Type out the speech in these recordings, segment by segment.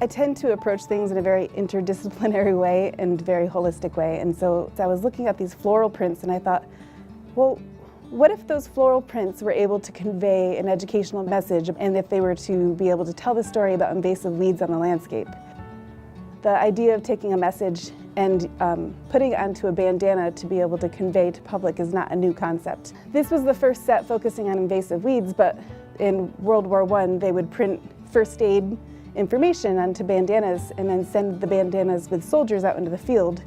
I tend to approach things in a very interdisciplinary way and very holistic way. And so I was looking at these floral prints and I thought, well, what if those floral prints were able to convey an educational message and if they were to be able to tell the story about invasive weeds on the landscape? The idea of taking a message and putting it onto a bandana to be able to convey to public is not a new concept. This was the first set focusing on invasive weeds, but in World War I, they would print first aid information onto bandanas and then send the bandanas with soldiers out into the field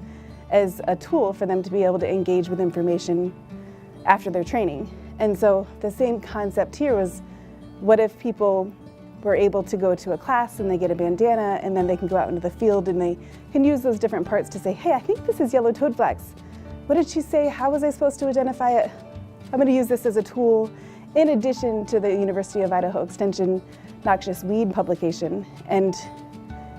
as a tool for them to be able to engage with information after their training. And so the same concept here was, what if people were able to go to a class and they get a bandana and then they can go out into the field and they can use those different parts to say, hey, I think this is yellow toadflax. What did she say? How was I supposed to identify it? I'm going to use this as a tool in addition to the University of Idaho Extension Noxious weed publication. And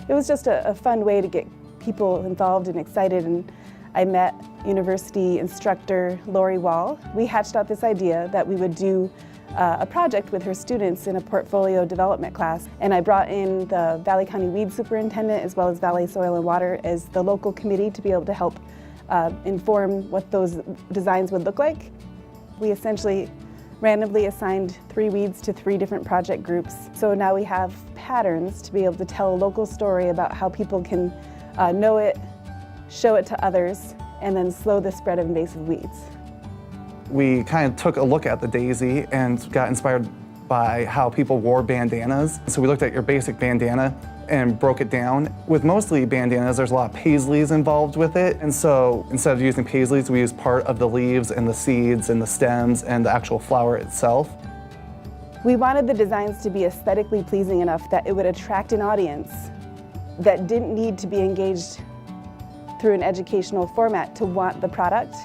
it was just a fun way to get people involved and excited. And I met university instructor Lori Wall. We hatched out this idea that we would do a project with her students in a portfolio development class. And I brought in the Valley County Weed Superintendent as well as Valley Soil and Water as the local committee to be able to help inform what those designs would look like. We essentially randomly assigned 3 weeds to 3 different project groups. So now we have patterns to be able to tell a local story about how people can know it, show it to others, and then slow the spread of invasive weeds. We kind of took a look at the daisy and got inspired by how people wore bandanas. So we looked at your basic bandana and broke it down. With mostly bandanas, there's a lot of paisleys involved with it. And so instead of using paisleys, we used part of the leaves and the seeds and the stems and the actual flower itself. We wanted the designs to be aesthetically pleasing enough that it would attract an audience that didn't need to be engaged through an educational format to want the product.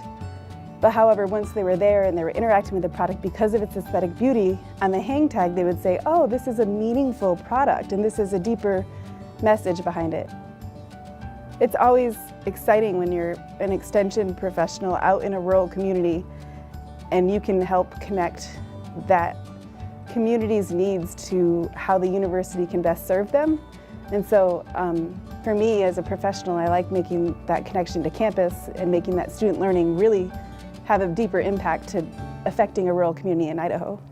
But however, once they were there and they were interacting with the product, because of its aesthetic beauty, on the hang tag they would say, oh, this is a meaningful product and this is a deeper message behind it. It's always exciting when you're an extension professional out in a rural community and you can help connect that community's needs to how the university can best serve them. And so for me as a professional, I like making that connection to campus and making that student learning really have a deeper impact to affecting a rural community in Idaho.